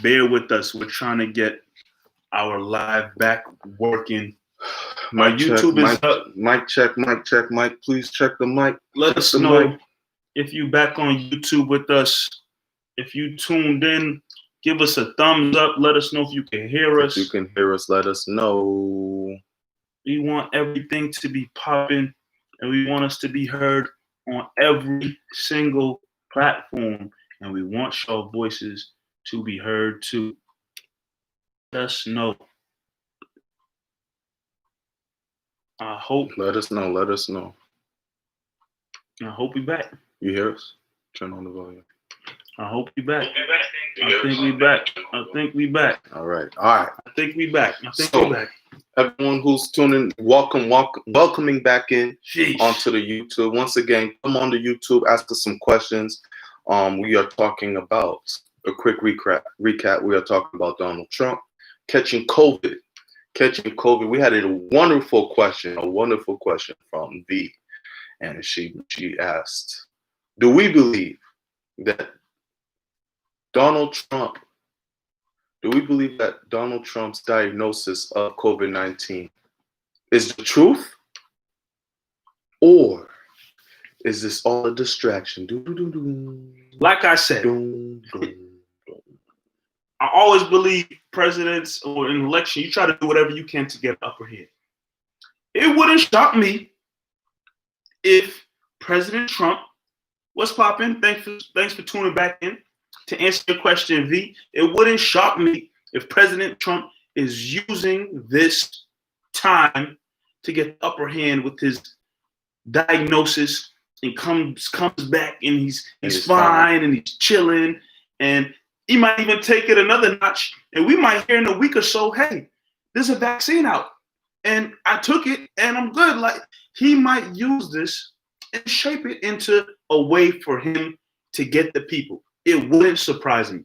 Bear with us. We're trying to get our live back working. My YouTube is up. Mic check, mic check, mic. Please check the mic. Let us know if you back on YouTube with us. If you tuned in, give us a thumbs up. Let us know if you can hear us. If you can hear us, let us know. We want everything to be popping, and we want us to be heard on every single platform, and we want your voices to be heard too. Let us know. I hope. Let us know. Let us know. I hope we back. You hear us? Turn on the volume. I hope we back. I think we back. I think we back. All right. All right. I think we back. I think we back. Everyone who's tuning, welcoming back in onto the YouTube. Once again, come on to YouTube, ask us some questions. We are talking about a quick recap. We are talking about Donald Trump catching COVID. We had a wonderful question from V, and she asked, "Do we believe that Donald Trump's diagnosis of COVID-19 is the truth, or is this all a distraction?" Like I said, I always believe presidents or an election, you try to do whatever you can to get upper hand. It wouldn't shock me if President Trump was popping. Thanks for tuning back in. To answer your question, V, it wouldn't shock me if President Trump is using this time to get the upper hand with his diagnosis and comes back and he's fine and he's chilling, and he might even take it another notch, and we might hear in a week or so, hey, there's a vaccine out and I took it and I'm good. Like, he might use this and shape it into a way for him to get the people. It wouldn't surprise me.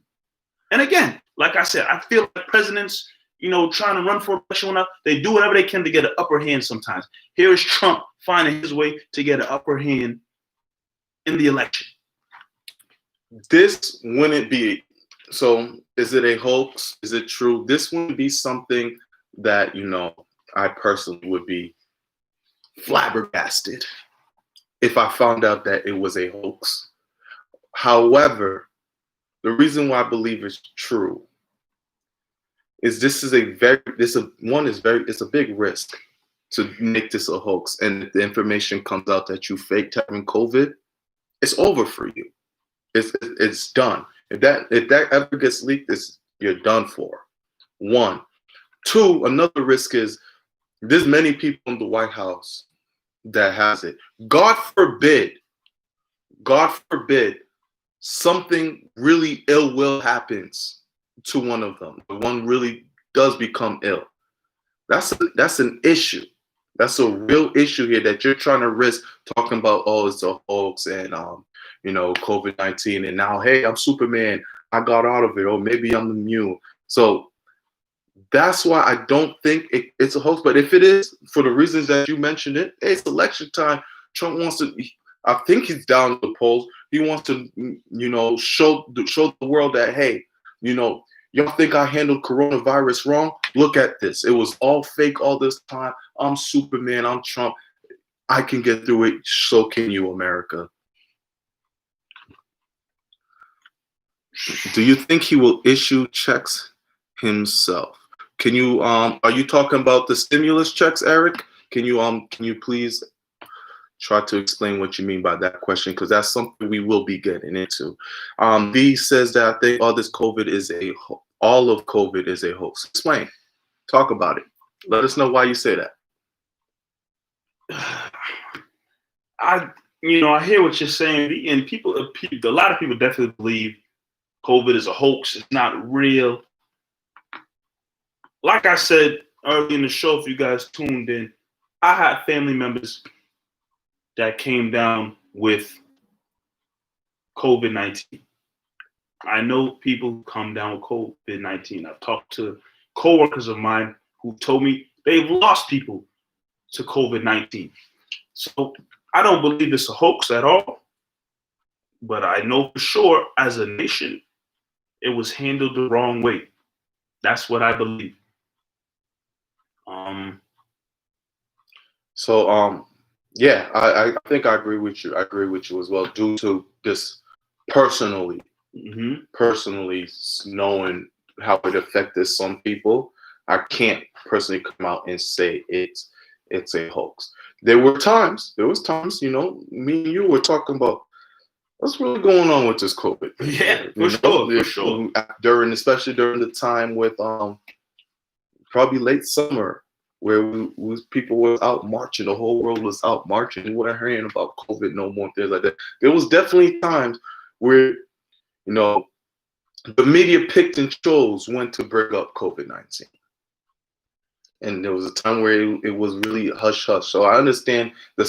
And again, like I said, I feel like presidents, trying to run for election, they do whatever they can to get an upper hand sometimes. Here is Trump finding his way to get an upper hand in the election. This wouldn't be, so is it a hoax? Is it true? This wouldn't be something that, I personally would be flabbergasted if I found out that it was a hoax. However, the reason why I believe it's true is it's a big risk to make this a hoax. And if the information comes out that you faked having COVID, it's over for you. It's done. If that ever gets leaked, you're done for. One. Two, another risk is there's many people in the White House that has it. God forbid, something really ill will happens to one of them. One really does become ill. That's an issue. That's a real issue here that you're trying to risk talking about, oh, it's a hoax and COVID-19, and now, hey, I'm Superman, I got out of it, or maybe I'm immune. So that's why I don't think it's a hoax. But if it is, for the reasons that you mentioned hey, it's election time. Trump wants to, I think he's down the polls. He wants to, show the world that, hey, y'all think I handled coronavirus wrong? Look at this. It was all fake all this time. I'm Superman. I'm Trump. I can get through it. So can you, America. Do you think he will issue checks himself? Can you are you talking about the stimulus checks, Eric? Can you please try to explain what you mean by that question, because that's something we will be getting into. B says that I think all of COVID is a hoax. Explain. Talk about it. Let us know why you say that. I hear what you're saying, and a lot of people definitely believe COVID is a hoax. It's not real. Like I said early in the show, if you guys tuned in, I had family members that came down with COVID-19. I know people who come down with COVID-19. I've talked to coworkers of mine who told me they've lost people to COVID-19. So I don't believe it's a hoax at all. But I know for sure, as a nation, it was handled the wrong way. That's what I believe. Yeah, I think I agree with you. I agree with you as well, due to this personally knowing how it affected some people. I can't personally come out and say it's a hoax. There was times, me and you were talking about what's really going on with this COVID thing. Yeah, for sure. Especially during the time with probably late summer, where people were out marching, the whole world was out marching. You weren't hearing about COVID no more, things like that. There was definitely times where, the media picked and chose when to bring up COVID-19. And there was a time where it was really hush hush. So I understand the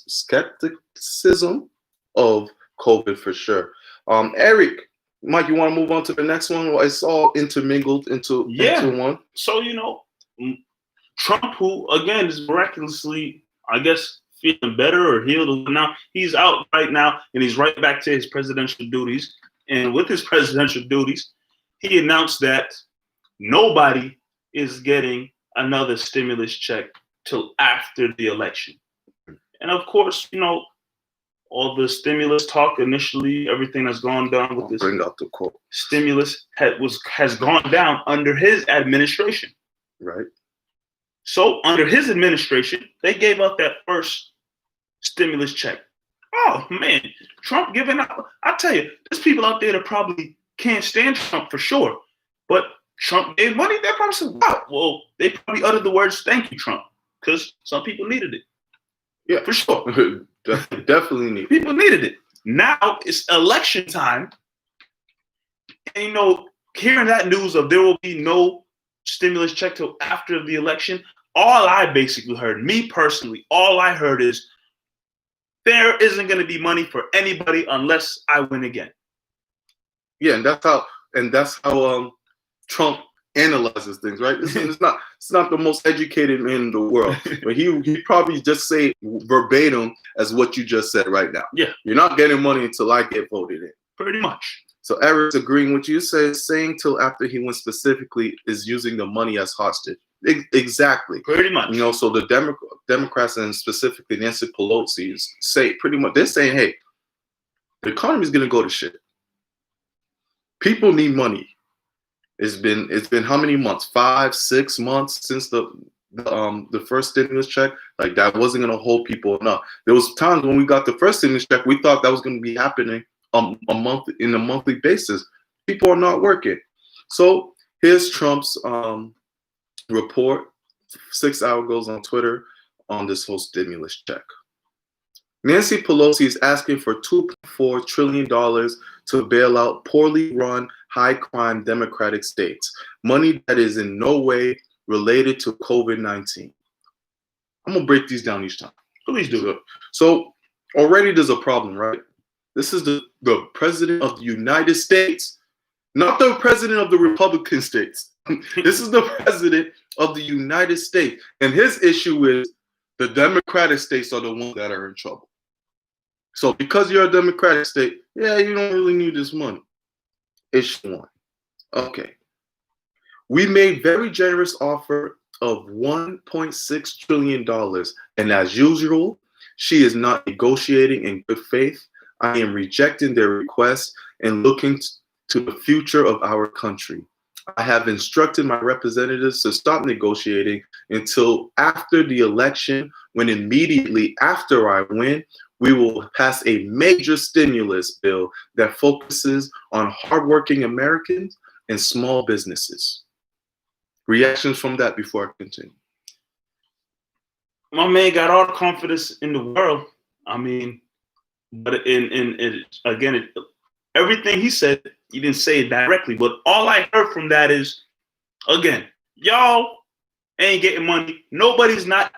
skepticism of COVID for sure. Eric, Mike, you want to move on to the next one? Well, it's all intermingled into one. So, Trump, who again is miraculously, I guess, feeling better or healed now, he's out right now and he's right back to his presidential duties. And with his presidential duties, he announced that nobody is getting another stimulus check till after the election. And of course, all the stimulus talk initially, everything that's gone down with this bring out the quote. Stimulus has gone down under his administration. Right. So under his administration, they gave out that first stimulus check. Oh man, Trump giving out. I tell you, there's people out there that probably can't stand Trump for sure. But Trump gave money, they probably said, wow. Well, they probably uttered the words, thank you, Trump, because some people needed it. Yeah, for sure. Definitely needed it. People needed it. Now it's election time. And, hearing that news of there will be no stimulus check till after the election, all I basically heard, me personally, all I heard is there isn't going to be money for anybody unless I win again. Yeah, and that's how Trump analyzes things, right? It's not the most educated man in the world, but he probably just say verbatim as what you just said right now. Yeah, you're not getting money until I get voted in. Pretty much. So Eric's agreeing with you, saying till after he wins specifically is using the money as hostage. Exactly. Pretty much. So the Democrats and specifically Nancy Pelosi say pretty much, they're saying, hey, the economy is going to go to shit. People need money. It's been how many months? 5, 6 months since the first stimulus check. Like, that wasn't going to hold people enough. There was times when we got the first stimulus check, we thought that was going to be happening a monthly basis. People are not working. So here's Trump's report. 6 hours goes on Twitter on this whole stimulus check. Nancy Pelosi is asking for $2.4 trillion to bail out poorly run, high-crime Democratic states, money that is in no way related to COVID-19. I'm going to break these down each time. Please do. So already there's a problem, right? This is the president of the United States, not the president of the Republican states. This is the president of the United States. And his issue is the Democratic states are the ones that are in trouble. So because you're a Democratic state, yeah, you don't really need this money. Issue one. Okay. We made very generous offer of $1.6 trillion. And as usual, she is not negotiating in good faith. I am rejecting their request and looking to the future of our country. I have instructed my representatives to stop negotiating until after the election, when immediately after I win, we will pass a major stimulus bill that focuses on hardworking Americans and small businesses. Reactions from that before I continue. My man got all the confidence in the world. I mean, but everything he said, he didn't say it directly, but all I heard from that is, again, y'all ain't getting money. Nobody's not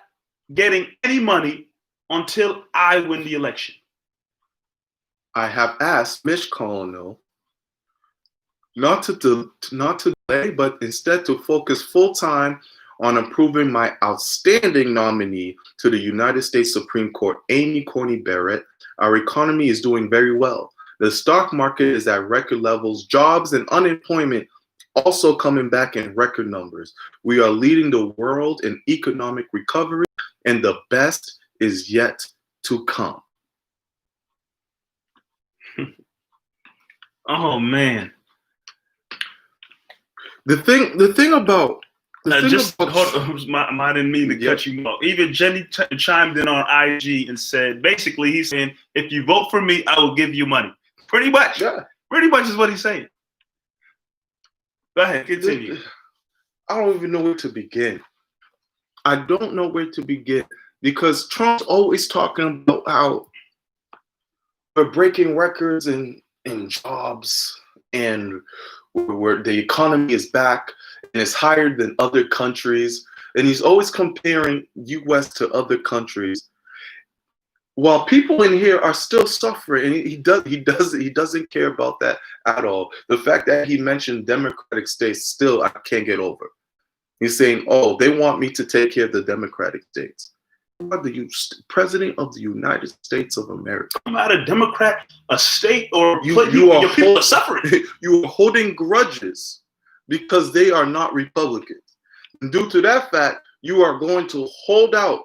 getting any money until I win the election. I have asked Mitch Molyneaux not to delay, but instead to focus full time on approving my outstanding nominee to the United States Supreme Court, Amy Coney Barrett. Our economy is doing very well. The stock market is at record levels. Jobs and unemployment also coming back in record numbers. We are leading the world in economic recovery, and the best is yet to come. Oh man. The thing about I didn't mean to cut you off. Even Jenny chimed in on IG and said, basically, he's saying, if you vote for me, I will give you money. Pretty much. Yeah. Pretty much is what he's saying. Go ahead, continue. I don't even know where to begin. I don't know where to begin because Trump's always talking about how we're breaking records in jobs and where the economy is back and it's higher than other countries. And he's always comparing US to other countries. While people in here are still suffering, and he doesn't care about that at all. The fact that he mentioned Democratic states, still I can't get over. He's saying, "Oh, they want me to take care of the Democratic states." You are the President of the United States of America. I'm not a Democrat, a state, or your people are suffering. You are holding grudges because they are not Republicans. And due to that fact, you are going to hold out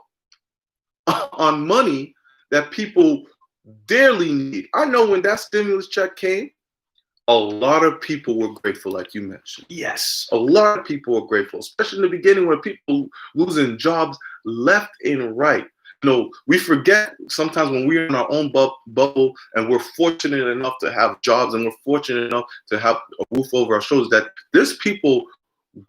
on money that people dearly need. I know when that stimulus check came, a lot of people were grateful, like you mentioned. Yes. A lot of people were grateful, especially in the beginning when people losing jobs left and right. You know, we forget sometimes when we're in our own bubble and we're fortunate enough to have jobs and we're fortunate enough to have a roof over our shoulders, that there's people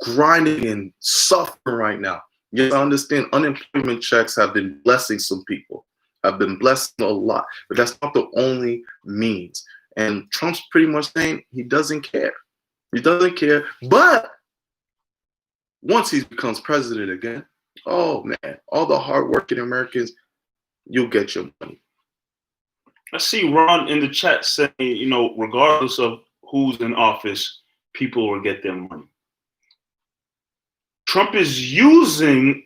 grinding and suffering right now. Yes, I understand unemployment checks have been blessing some people. Have been blessing a lot, but that's not the only means. And Trump's pretty much saying he doesn't care. He doesn't care. But once he becomes president again, oh man, all the hardworking Americans, you'll get your money. I see Ron in the chat saying, you know, regardless of who's in office, people will get their money. Trump is using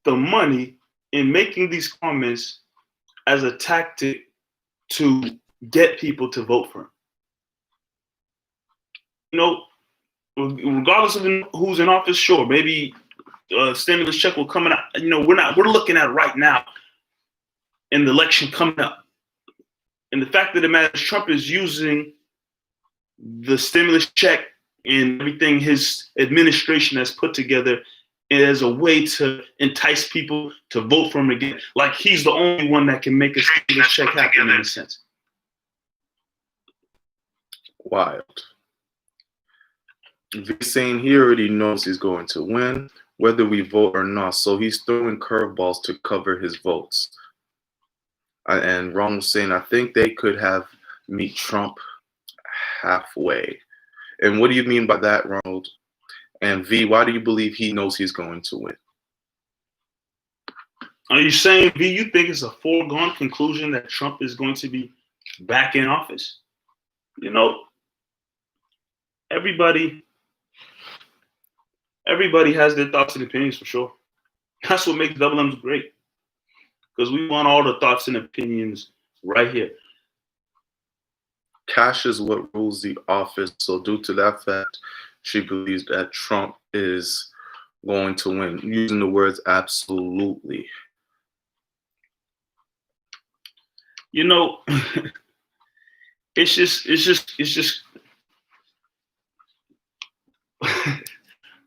the money in making these comments as a tactic to get people to vote for him. You know, regardless of who's in office, sure, maybe stimulus check will come out. You know, we're looking at it right now in the election coming up. And the fact that it matters, Trump is using the stimulus check and everything his administration has put together as a way to entice people to vote for him again. Like he's the only one that can make a stimulus check happen in a sense. Wild. He's saying he already knows he's going to win, whether we vote or not. So he's throwing curveballs to cover his votes. And Ron was saying, I think they could have meet Trump halfway. And what do you mean by that, Ronald? And V, why do you believe he knows he's going to win? Are you saying, V, you think it's a foregone conclusion that Trump is going to be back in office? You know, everybody has their thoughts and opinions for sure. That's what makes Double M's great. Because we want all the thoughts and opinions right here. Cash is what rules the office. So due to that fact, she believes that Trump is going to win, using the words absolutely. You know, it's just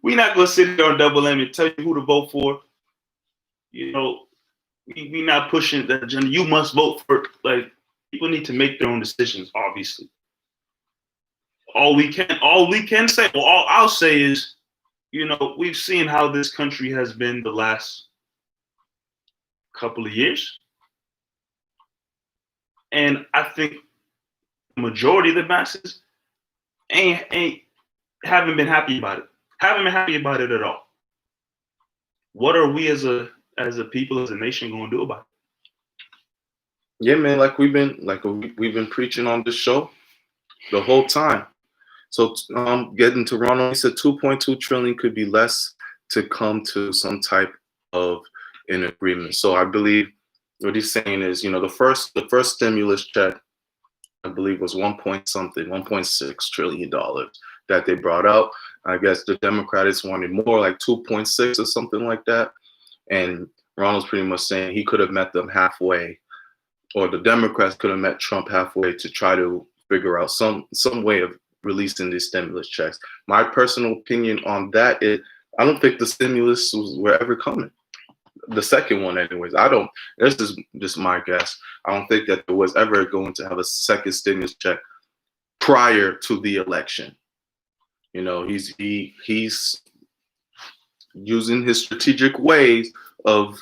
we're not gonna sit there on Double M and tell you who to vote for. You know, we not pushing that agenda. You must vote for, like, people need to make their own decisions, obviously. All we can say, well, all I'll say is, you know, we've seen how this country has been the last couple of years. And I think the majority of the masses haven't been happy about it. Haven't been happy about it at all. What are we as a people, as a nation, going to do about it? Yeah, man, like we've been preaching on this show the whole time. So getting to Ronald, he said 2.2 trillion could be less to come to some type of an agreement. So I believe what he's saying is, you know, the first stimulus check I believe was 1.6 trillion dollars that they brought out. I guess the Democrats wanted more, like 2.6 or something like that. And Ronald's pretty much saying he could have met them halfway, or the Democrats could have met Trump halfway to try to figure out some way of releasing these stimulus checks. My personal opinion on that is I don't think the stimulus were ever coming. The second one, anyways. This is just my guess. I don't think that there was ever going to have a second stimulus check prior to the election. You know, he's using his strategic ways of,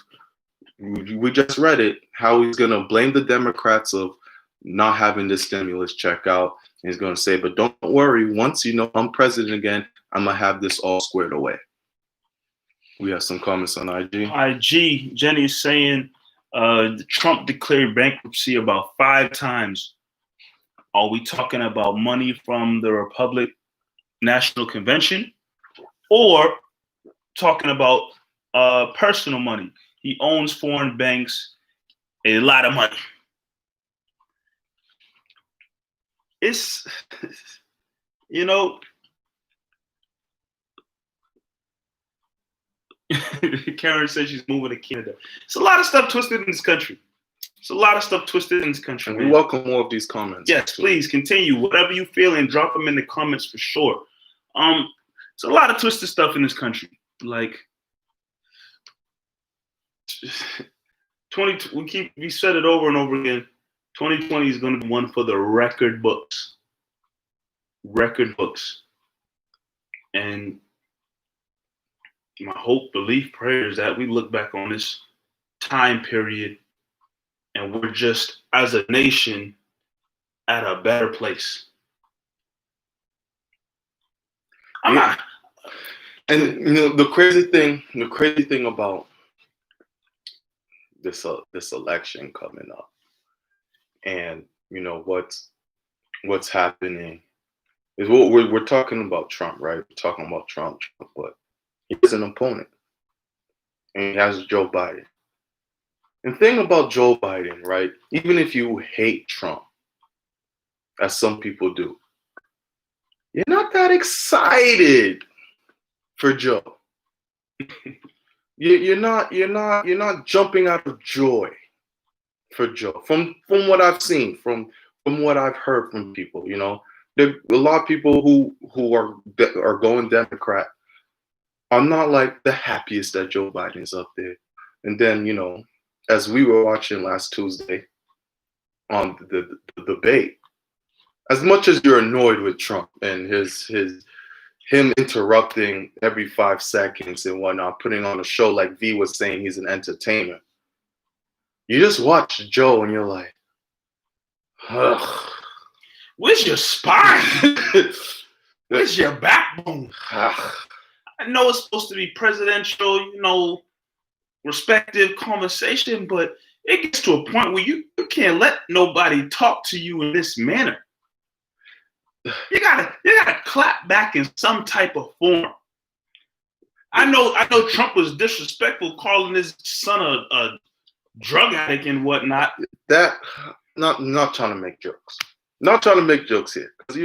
we just read it, how he's going to blame the Democrats of not having this stimulus check out. And he's going to say, but don't worry, once I'm president again, I'm going to have this all squared away. We have some comments on IG. IG, Jenny is saying Trump declared bankruptcy about 5 times. Are we talking about money from the Republican National Convention or talking about personal money? He owns foreign banks, a lot of money. It's, Karen says she's moving to Canada. It's a lot of stuff twisted in this country. And we welcome more of these comments. Yes, please continue. Whatever you feel, and drop them in the comments for sure. It's a lot of twisted stuff in this country. Like we said it over and over again. 2020 is going to be one for the record books. And my hope, belief, prayer is that we look back on this time period and we're just, as a nation, at a better place. I'm not. And the crazy thing about this election coming up, and what's happening is what we're talking about Trump, right? We're talking about Trump, but he has an opponent, and he has Joe Biden. And the thing about Joe Biden, right? Even if you hate Trump, as some people do, you're not that excited for Joe. You're not jumping out of joy for Joe. From what I've seen, from what I've heard from people, there are a lot of people who are going Democrat are not like the happiest that Joe Biden's up there. And then, as we were watching last Tuesday on the debate, as much as you're annoyed with Trump and him interrupting every 5 seconds and whatnot, putting on a show like V was saying he's an entertainer, you just watch Joe and you're like, ugh. Where's your spine? Where's your backbone? I know it's supposed to be presidential, respective conversation, but it gets to a point where you can't let nobody talk to you in this manner. You gotta clap back in some type of form. I know Trump was disrespectful, calling his son a drug addict and whatnot. That not trying to make jokes. Not trying to make jokes here, because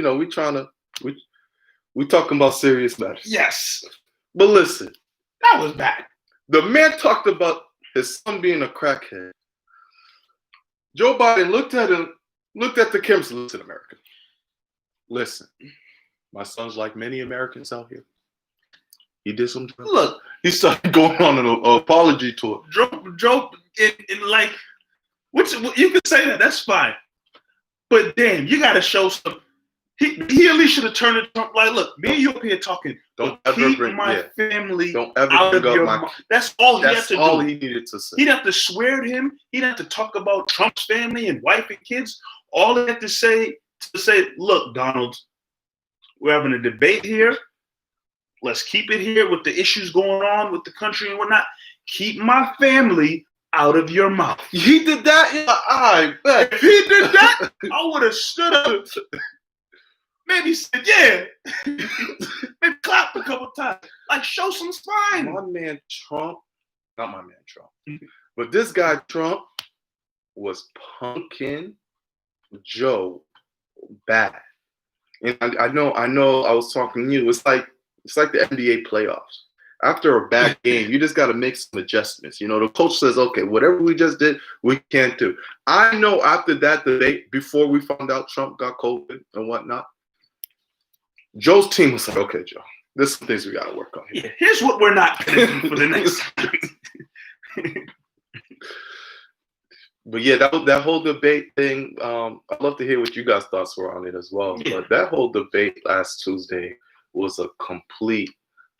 we talking about serious matters. Yes, but listen, that was bad. The man talked about his son being a crackhead. Joe Biden looked at the camera and said, "Listen, America. Listen, my son's like many Americans out here. He did some drugs. Look, he started going on an apology tour. Joe, like, you can say that. That's fine. But damn, you got to show some. He at least should have turned to Trump like, look, me and you up here talking. Don't ever bring my family out of your mouth. That's all he had to do. That's all he needed to say. He'd have to swear to him. He'd have to talk about Trump's family and wife and kids. All he had to say, look, Donald, we're having a debate here. Let's keep it here with the issues going on with the country and whatnot. Keep my family out of your mouth. He did that? Yeah, I bet. If he did that, I would have stood up. Maybe said, yeah. Maybe clapped a couple times. Like, show some spine. My man Trump, not my man Trump, but this guy Trump was punking Joe bad. And I know. I was talking to you. It's like the NBA playoffs. After a bad game, you just got to make some adjustments. You know, the coach says, "Okay, whatever we just did, we can't do." I know after that debate, before we found out Trump got COVID and whatnot, Joe's team was like, "Okay, Joe, there's some things we got to work on here." Yeah, here's what we're not going to do for the next. But yeah, that whole debate thing, I'd love to hear what you guys' thoughts were on it as well. Yeah. But that whole debate last Tuesday was a complete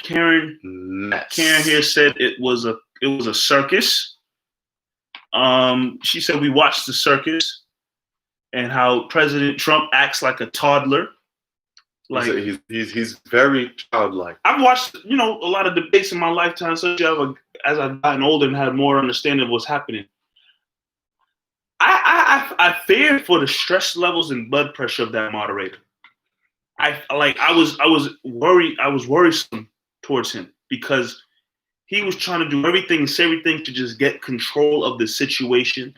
Karen mess. Karen here said it was a circus. She said we watched the circus and how President Trump acts like a toddler. Like he's very childlike. I've watched, a lot of debates in my lifetime, so as I've gotten older and had more understanding of what's happening. I feared for the stress levels and blood pressure of that moderator. I was worried. I was worrisome towards him because he was trying to do everything and say everything to just get control of the situation.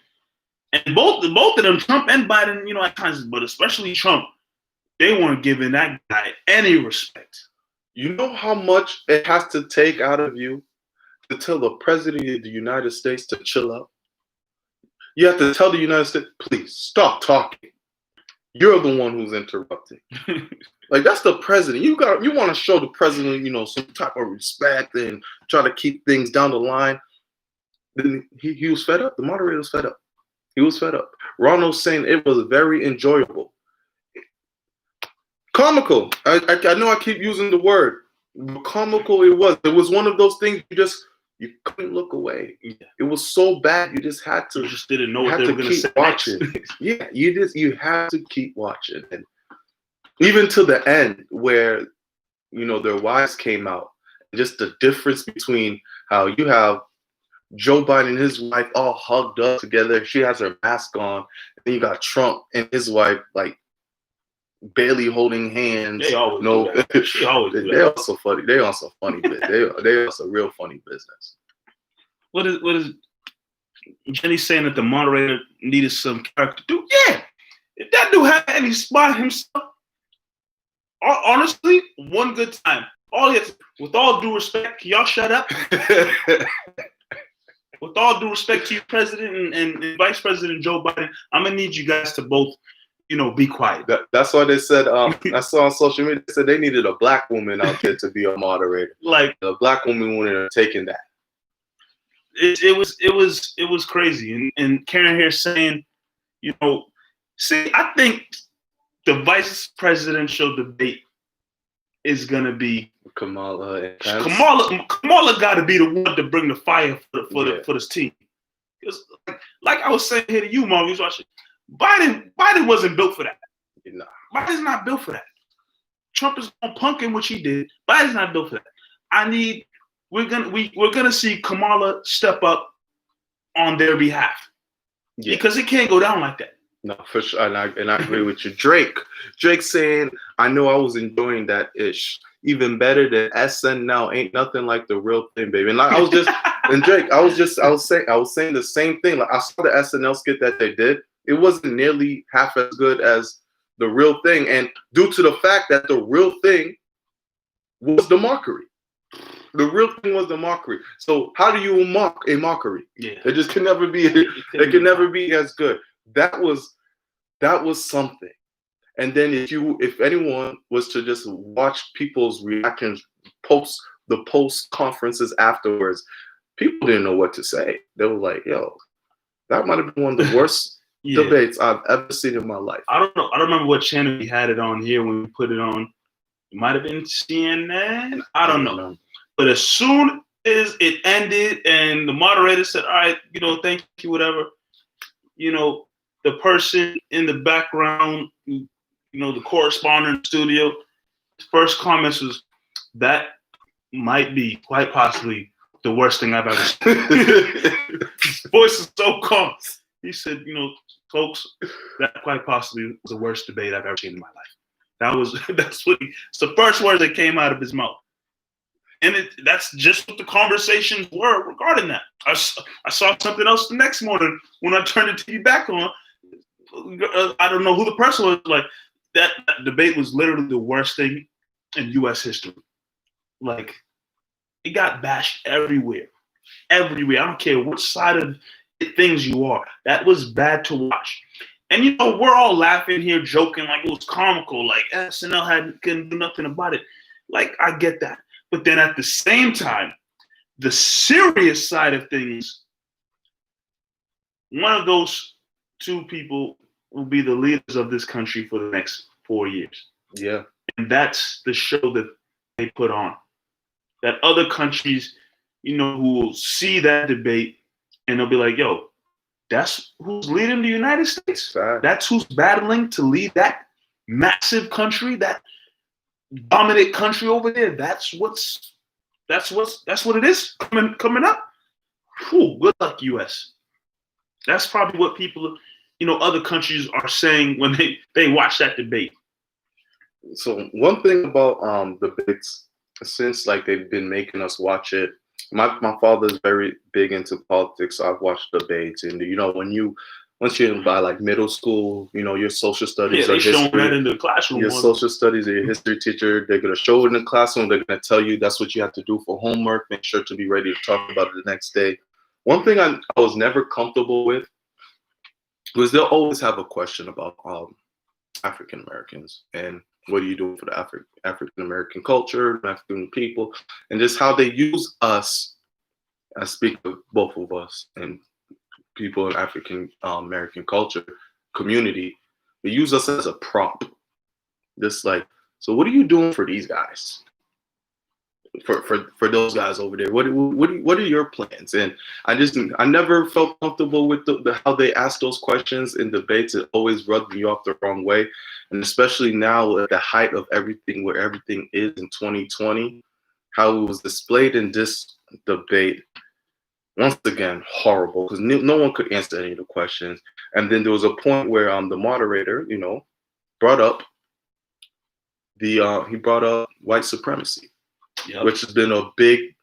And both of them, Trump and Biden, at times, but especially Trump, they weren't giving that guy any respect. You know how much it has to take out of you to tell the president of the United States to chill out? You have to tell the United States, please stop talking. You're the one who's interrupting. Like, that's the president. You want to show the president, some type of respect and try to keep things down the line. Then he was fed up. The moderator was fed up. He was fed up. Ronald's saying it was very enjoyable. Comical. I know I keep using the word, but comical it was. It was one of those things you couldn't look away. Yeah. It was so bad you just had to. You just didn't know what they were going to say. Watching. Yeah, you had to keep watching, and even to the end where their wives came out. Just the difference between how you have Joe Biden and his wife all hugged up together. She has her mask on, and then you got Trump and his wife like barely holding hands. They always do that. She always do that. They're also funny. They're also funny. They're also real funny business. What is Jenny saying that the moderator needed some character? Dude, yeah. If that dude had any spot himself, honestly, one good time. With all due respect, can y'all shut up? With all due respect to you, President and Vice President Joe Biden, I'm gonna need you guys to both be quiet. That's why they said, I saw on social media, they said they needed a black woman out there to be a moderator. Like, the black woman wouldn't have taken that. It was crazy. And Karen here saying, I think the vice presidential debate is going to be Kamala. Kamala got to be the one to bring the fire for this team. Because like I was saying here to you, Marv, you was watching, Biden wasn't built for that. No. Biden's not built for that. Trump is on punking what he did. Biden's not built for that. We're gonna see Kamala step up on their behalf. Yeah. Because it can't go down like that. No, for sure. And I agree with you. Drake saying, I know I was enjoying that ish. Even better than SNL. Ain't nothing like the real thing, baby. And I was just and Drake, I was saying the same thing. Like, I saw the SNL skit that they did. It wasn't nearly half as good as the real thing. And due to the fact that the real thing was the mockery. The real thing was the mockery. So how do you mock a mockery? Yeah. It just can never be it can never be as good. That was something. And then if anyone was to just watch people's reactions post conferences afterwards, people didn't know what to say. They were like, yo, that might have been one of the worst debates I've ever seen in my life. I don't know. I don't remember what channel we had it on here when we put it on. It might have been CNN. I don't know. But as soon as it ended and the moderator said, all right, thank you, whatever, the person in the background, the correspondent in the studio, his first comments was, that might be quite possibly the worst thing I've ever seen. His voice is so calm. He said, folks, that quite possibly was the worst debate I've ever seen in my life. It's the first words that came out of his mouth. And that's just what the conversations were regarding that. I saw something else the next morning when I turned the TV back on. I don't know who the person was. Like, that debate was literally the worst thing in U.S. history. Like, it got bashed everywhere. Everywhere. I don't care what side of things you are. That was bad to watch. And we're all laughing here, joking like it was comical, like SNL couldn't do nothing about it. Like, I get that. But then at the same time, the serious side of things, one of those two people will be the leaders of this country for the next 4 years. Yeah. And that's the show that they put on. That other countries, who will see that debate and they'll be like, yo, that's who's leading the United States. Sad. That's who's battling to lead that massive country, that dominant country over there. That's what it is coming up. Whew, good luck, US. That's probably what people, other countries are saying when they watch that debate. So one thing about debates, since like they've been making us watch it, my father's very big into politics. So I've watched debates, and once you're by like middle school, your social studies, they're showing that in the classroom. Your social studies or your history teacher, they're gonna show it in the classroom. They're gonna tell you that's what you have to do for homework. Make sure to be ready to talk about it the next day. One thing I was never comfortable with was they'll always have a question about African Americans and what are you doing for the African American culture, African people, and just how they use us. I speak of both of us and people in African American culture community. They use us as a prop. Just like, so what are you doing for these guys? For those guys over there, what are your plans? And I never felt comfortable with the how they ask those questions in debates. It always rubbed me off the wrong way, and especially now at the height of everything, where everything is in 2020, how it was displayed in this debate. Once again, horrible, because no one could answer any of the questions. And then there was a point where the moderator, brought up white supremacy. Yep. Which has been a big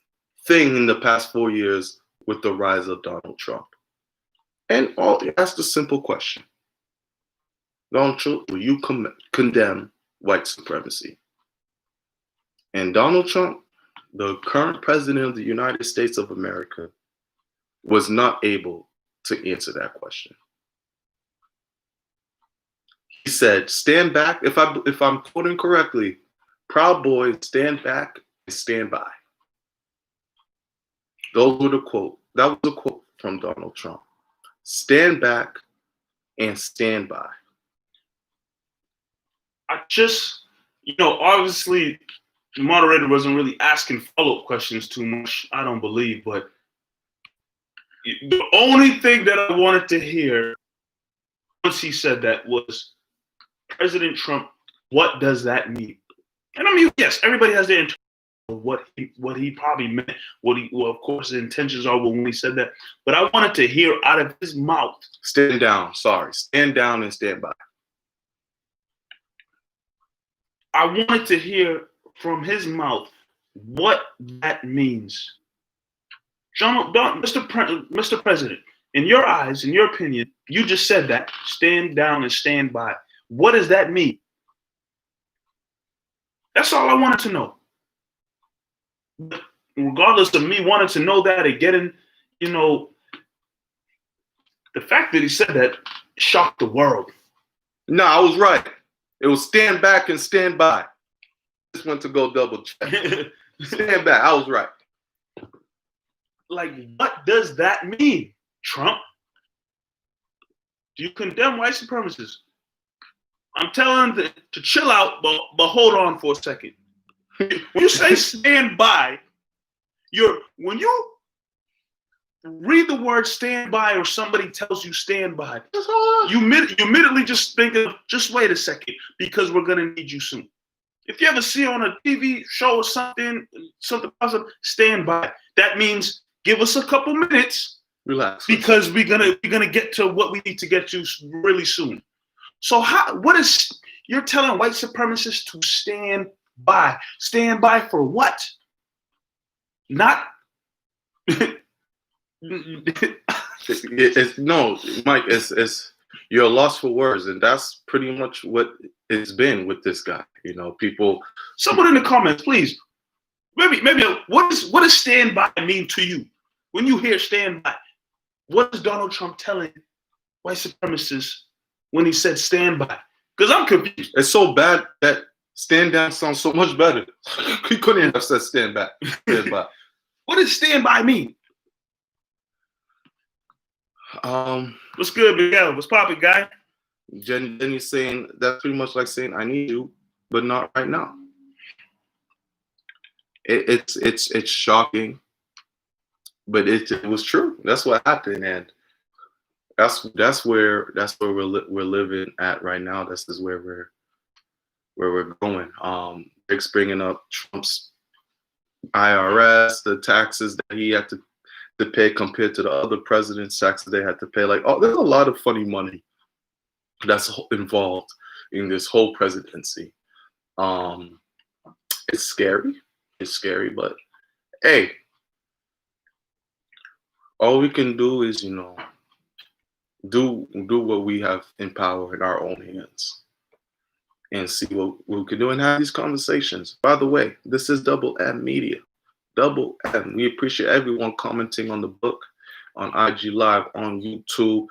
thing in the past 4 years with the rise of Donald Trump. And ask the simple question: Donald Trump, will you condemn white supremacy? And Donald Trump, the current president of the United States of America, was not able to answer that question. He said, "Stand back." If I'm quoting correctly, "Proud Boys, stand back and stand by." Those were the quote. That was a quote from Donald Trump. Stand back and stand by. I just, obviously the moderator wasn't really asking follow-up questions too much, I don't believe, but the only thing that I wanted to hear once he said that was, President Trump, what does that mean? And I mean, yes, everybody has their interpretation of what he probably meant, of course, the intentions are when he said that. But I wanted to hear out of his mouth. Stand down. Sorry. Stand down and stand by. I wanted to hear from his mouth what that means. Mr. President, in your eyes, in your opinion, you just said that. Stand down and stand by. What does that mean? That's all I wanted to know. But regardless of me wanting to know that and getting, the fact that he said that shocked the world. No, I was right. It was stand back and stand by. Just went to go double check. Stand back. I was right. Like, what does that mean, Trump? Do you condemn white supremacists? I'm telling them to chill out, but hold on for a second. When you say stand by, when you read the word stand by or somebody tells you stand by, you immediately just think of, just wait a second, because we're going to need you soon. If you ever see on a TV show or something positive, stand by. That means give us a couple minutes. Relax. Because we're gonna get to what we need to get to really soon. So you're telling white supremacists to stand by? Stand by for what? Not. No, Mike. It's You're lost for words, and that's pretty much what it's been with this guy. You know, people. Someone in the comments, please. Maybe. What does stand by mean to you? When you hear stand by, what is Donald Trump telling white supremacists when he said stand by? Because I'm confused. It's so bad that stand down sounds so much better. He couldn't have said stand back. Stand by. What does stand by mean? What's good, Miguel? What's poppin', guy? Jenny's saying that's pretty much like saying I need you, but not right now. It's shocking, but it was true. That's what happened, and that's where we're living at right now. This is where we're going. Rick's bringing up Trump's IRS, the taxes that he had to pay compared to the other presidents' taxes they had to pay. Like, oh, there's a lot of funny money that's involved in this whole presidency. It's scary. It's scary, but hey, all we can do is, you know, do what we have in power in our own hands and see what we can do and have these conversations. By the way, this is Double M Media. Double M. We appreciate everyone commenting on the book, on IG Live, on YouTube.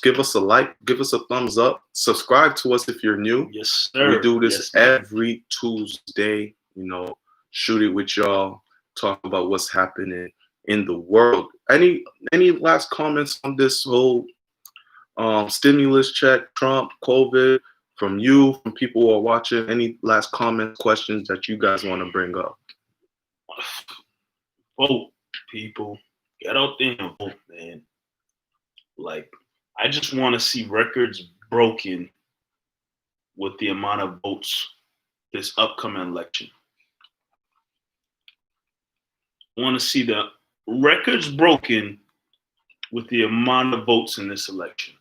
Give us a like, give us a thumbs up, subscribe to us if you're new. Yes, sir. We do this every Tuesday. You know, shoot it with y'all, talk about what's happening in the world. Any last comments on this whole stimulus check, Trump, COVID, from you, from people who are watching? Any last comments, questions that you guys want to bring up? Vote, people. Get out there and vote, man. Like, I just want to see records broken with the amount of votes this upcoming election. I want to see the records broken with the amount of votes in this election.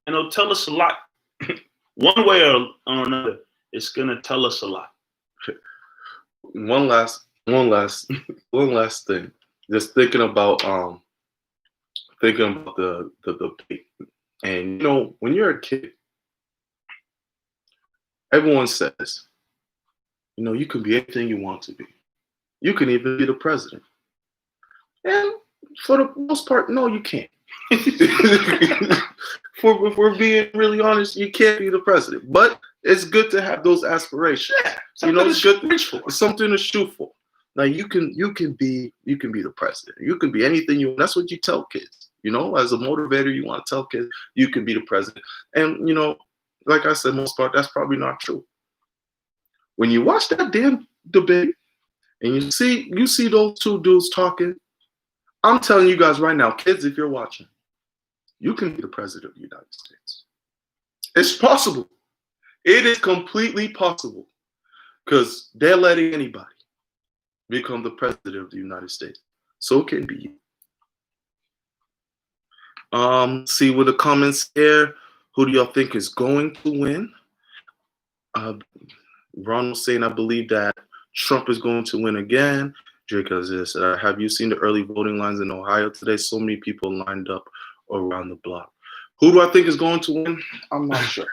And it'll tell us a lot. One way or another, it's going to tell us a lot. One last thing. Just thinking about the debate. And you know, when you're a kid, everyone says, you know, you can be anything you want to be. You can even be the president. And for the most part, no, you can't. If we're being really honest, you can't be the president. But it's good to have those aspirations. Yeah, you know, it's good. For. It's something to shoot for. Now you can be the president. You can be anything you want. That's what you tell kids. You know, as a motivator, you want to tell kids you can be the president. And you know, like I said, most part that's probably not true. When you watch that damn debate and you see those two dudes talking, I'm telling you guys right now, kids, if you're watching, you can be the president of the United States. It's possible. It is completely possible because they're letting anybody become the president of the United States. So it can be you. See with the comments here, who do y'all think is going to win? Ronald saying, I believe that Trump is going to win again. Drake has this. Have you seen the early voting lines in Ohio today? So many people lined up around the block. Who do I think is going to win? I'm not sure.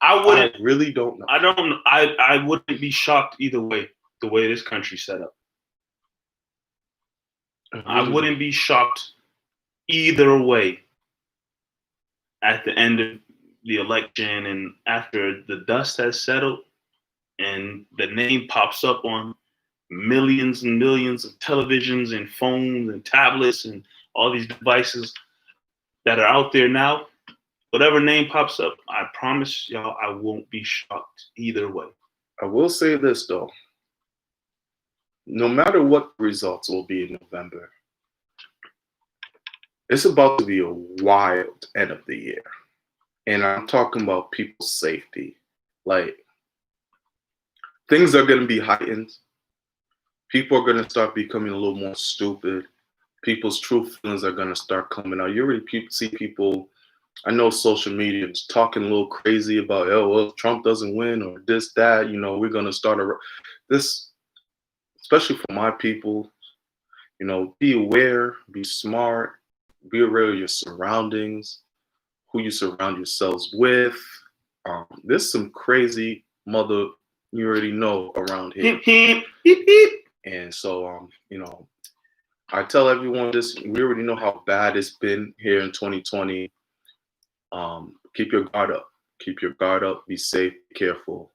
I really don't know. I wouldn't be shocked either way, the way this country's set up. I wouldn't be shocked either way at the end of the election and after the dust has settled and the name pops up on millions and millions of televisions and phones and tablets and all these devices that are out there now. Whatever name pops up, I promise y'all I won't be shocked either way. I will say this, though. No matter what the results will be in November, it's about to be a wild end of the year. And I'm talking about people's safety. Like, things are going to be heightened. People are going to start becoming a little more stupid. People's true feelings are going to start coming out. You already see people, I know social media is talking a little crazy about, oh, well, Trump doesn't win or this, that, you know, we're going to start this, especially for my people, you know, be aware, be smart, be aware of your surroundings, who you surround yourselves with. There's some crazy mother you already know around here. And so, I tell everyone this, we already know how bad it's been here in 2020. Keep your guard up. Keep your guard up. Be safe, be careful.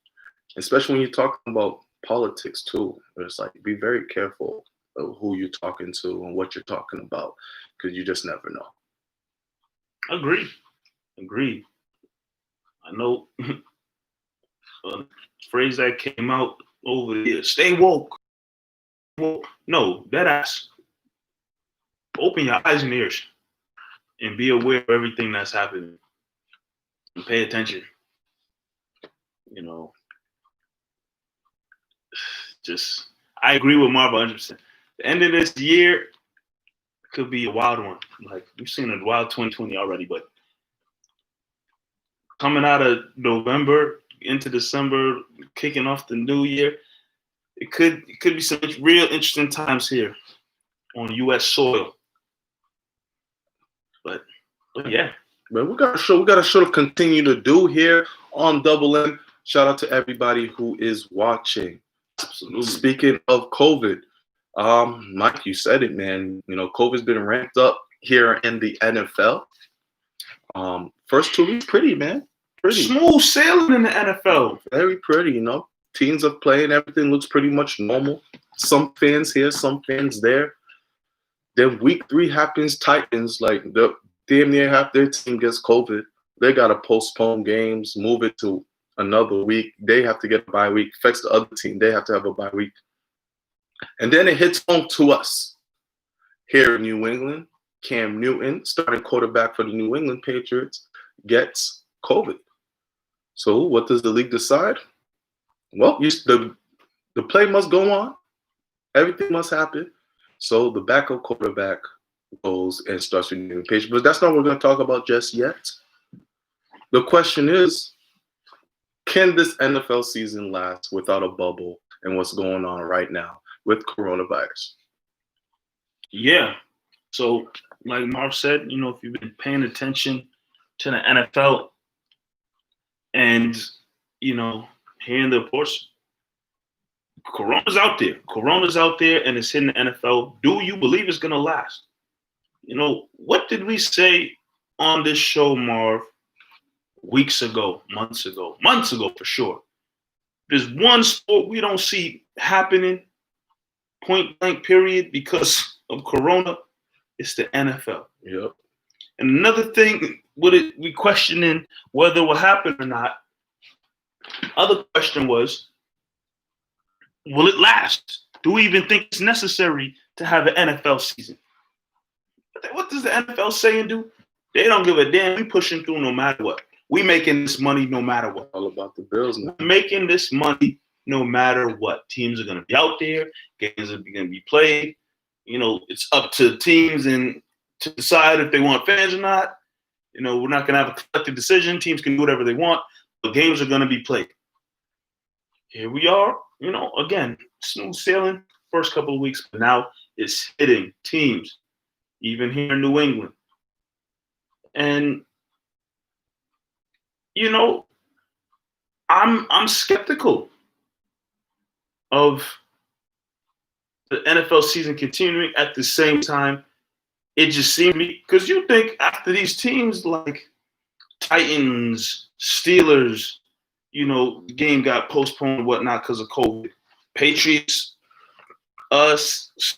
Especially when you're talking about politics too. It's like, be very careful of who you're talking to and what you're talking about, because you just never know. Agreed. I know a phrase that came out over the years, stay woke. No, that ass. Open your eyes and ears and be aware of everything that's happening. And pay attention. I agree with Marv 100%. The end of this year could be a wild one. Like, we've seen a wild 2020 already, but coming out of November into December, kicking off the new year, it could be some real interesting times here on U.S. soil. But yeah. But we got a show to continue to do here on Double M. Shout out to everybody who is watching. Absolutely. Speaking of COVID, Mike, you said it, man. COVID's been ramped up here in the NFL. First 2 weeks, pretty, man. Pretty smooth sailing in the NFL. Very pretty, Teams are playing. Everything looks pretty much normal. Some fans here, some fans there. Then week 3 happens. Titans, damn near half their team gets COVID. They got to postpone games, move it to another week. They have to get a bye week. Affects the other team. They have to have a bye week. And then it hits home to us here in New England. Cam Newton, starting quarterback for the New England Patriots, gets COVID. So what does the league decide? Well, the play must go on. Everything must happen. So the backup quarterback goes and starts with New England Patriots. But that's not what we're going to talk about just yet. The question is, can this NFL season last without a bubble and what's going on right now with coronavirus? Yeah. So, like Marv said, if you've been paying attention to the NFL and, hearing the reports, Corona's out there and it's hitting the NFL. Do you believe it's going to last? What did we say on this show, Marv, weeks ago, months ago for sure? There's one sport we don't see happening, point blank period, because of Corona. It's the NFL. Yep. And another thing, we questioning whether it will happen or not. Other question was, will it last? Do we even think it's necessary to have an NFL season? What does the NFL say and do? They don't give a damn. We pushing through no matter what. We making this money no matter what. All about the Bills now. We're making this money no matter what. Teams are going to be out there. Games are going to be played. It's up to teams and to decide if they want fans or not. We're not going to have a collective decision. Teams can do whatever they want. But games are going to be played. Here we are. Again, smooth sailing first couple of weeks. But now it's hitting teams, even here in New England. And, I'm skeptical of the NFL season continuing. At the same time, it just seemed to me, because you think after these teams like Titans, Steelers, the game got postponed and whatnot because of COVID. Patriots,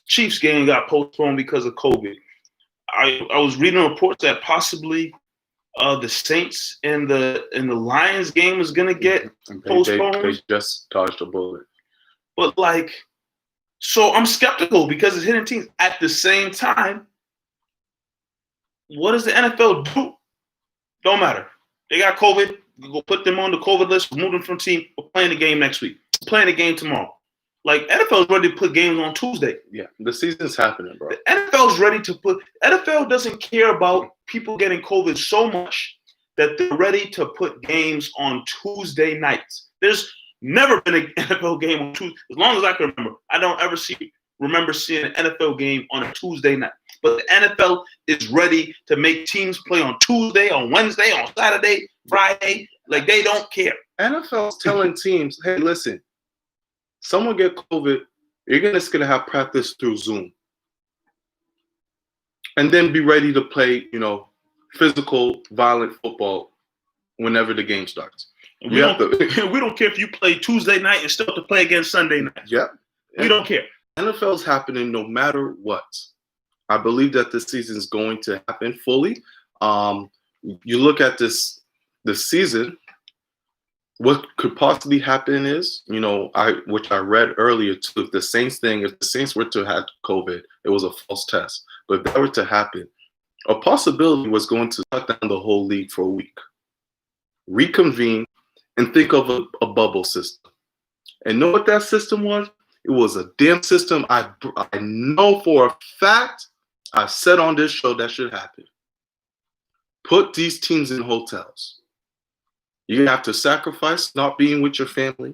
Chiefs game got postponed because of COVID. I was reading reports that possibly the Saints and the Lions game is gonna get postponed. They just dodged a bullet. But so I'm skeptical because it's hitting teams. At the same time, what does the NFL do? Don't matter. They got COVID. Go put them on the COVID list. Move them from team. We're playing the game next week. Playing the game tomorrow. NFL is ready to put games on Tuesday. Yeah, the season's happening, bro. The NFL is ready to put. NFL doesn't care about people getting COVID so much that they're ready to put games on Tuesday nights. There's never been an NFL game on Tuesday. As long as I can remember, I don't ever remember seeing an NFL game on a Tuesday night. But the NFL is ready to make teams play on Tuesday, on Wednesday, on Saturday, Friday. Like, they don't care. NFL's telling teams, hey, listen, someone get COVID, you're just going to have practice through Zoom. And then be ready to play, physical, violent football whenever the game starts. And we don't care if you play Tuesday night and still have to play again Sunday night. Yeah. We don't care. NFL's happening no matter what. I believe that this season is going to happen fully. You look at this season, what could possibly happen is, which I read earlier too, if the Saints were to have COVID, it was a false test. But if that were to happen, a possibility was going to shut down the whole league for a week, reconvene, and think of a bubble system. And know what that system was? It was a damn system I know for a fact I said on this show that should happen. Put these teams in hotels. You have to sacrifice not being with your family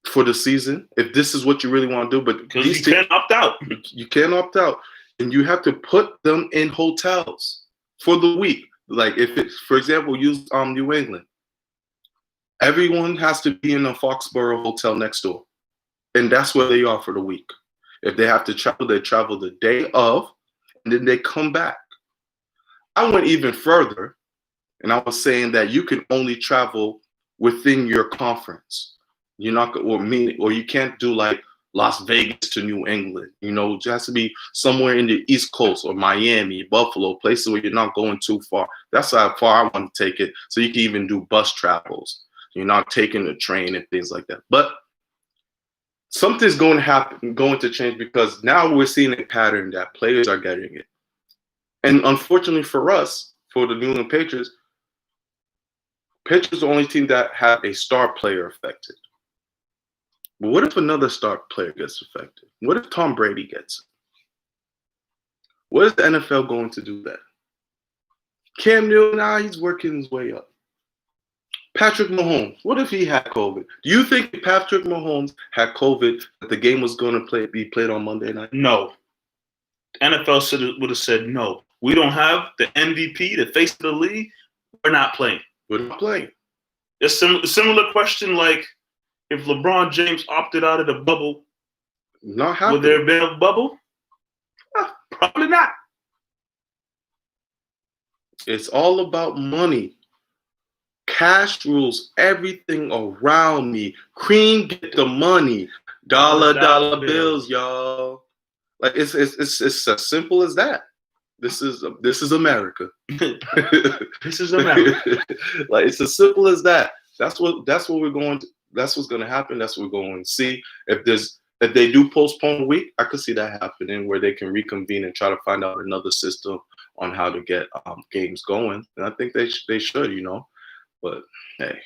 for the season if this is what you really want to do. But because you can't opt out. You can't opt out. And you have to put them in hotels for the week. Like if it's, for example, use New England. Everyone has to be in a Foxborough hotel next door. And that's where they are for the week. If they have to travel, they travel the day of, and then they come back. I went even further, and I was saying that you can only travel within your conference. You're not, or you can't do like Las Vegas to New England. It has to be somewhere in the East Coast or Miami, Buffalo, places where you're not going too far. That's how far I want to take it. So you can even do bus travels. You're not taking the train and things like that. But something's going to change because now we're seeing a pattern that players are getting it. And unfortunately for us, for the New England Patriots are the only team that have a star player affected. But what if another star player gets affected? What if Tom Brady gets it? What is the NFL going to do then? Cam Newton, he's working his way up. Patrick Mahomes, what if he had COVID? Do you think if Patrick Mahomes had COVID that the game was going to be played on Monday night? No. The NFL would have said no. We don't have the MVP, the face of the league. We're not playing. We're not playing. It's a similar question like if LeBron James opted out of the bubble, not happening. Would there have been a bubble? Probably not. It's all about money. Cash rules everything around me. Cream, get the money. Dollar bills, y'all. Like it's as simple as that. This is America. This is America. Like it's as simple as that. That's what we're going to. That's what's going to happen. That's what we're going to see. If they do postpone a week, I could see that happening where they can reconvene and try to find out another system on how to get games going. And I think they should, But hey,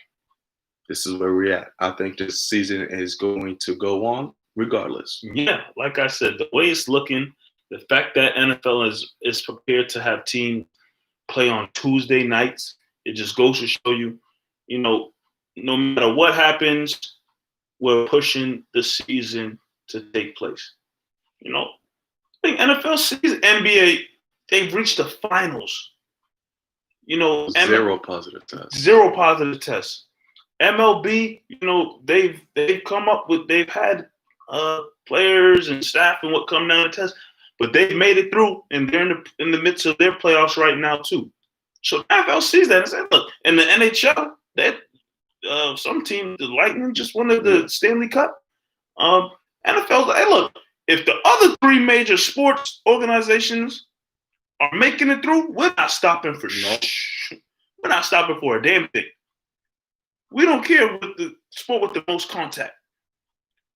this is where we're at. I think this season is going to go on regardless. Yeah, like I said, the way it's looking, the fact that NFL is prepared to have teams play on Tuesday nights, it just goes to show you, no matter what happens, we're pushing the season to take place. I think NFL season, NBA, they've reached the finals. Zero positive tests. Zero positive tests. MLB, they've come up with, they've had players and staff and what come down to test, but they've made it through, and they're in the midst of their playoffs right now too. So NFL sees that and says, look, in the NHL, that some team, the Lightning, just won the Stanley Cup. NFL's like, hey, look, if the other three major sports organizations are making it through, we're not stopping for We're not stopping for a damn thing. We don't care with the sport with the most contact.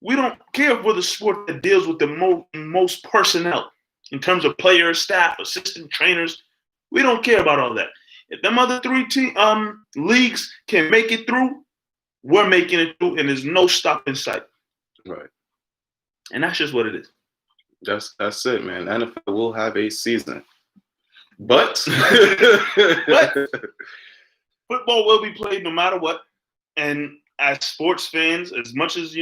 We don't care if we're the sport that deals with the most personnel in terms of players, staff, assistant trainers. We don't care about all that. If them other three leagues can make it through, we're making it through, and there's no stop in sight. Right. And that's just what it is. That's it, man. NFL will have a season. But football will be played no matter what. And as sports fans, as much as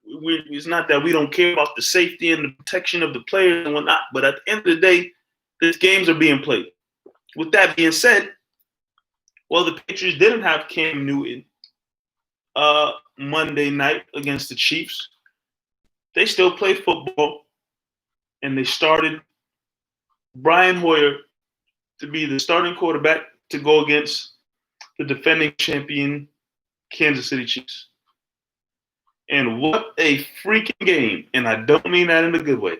It's not that we don't care about the safety and the protection of the players and whatnot, but at the end of the day, these games are being played. With that being said, well, the Patriots didn't have Cam Newton Monday night against the Chiefs. They still play football, and they started Brian Hoyer to be the starting quarterback to go against the defending champion Kansas City Chiefs. And what a freaking game. And I don't mean that in a good way.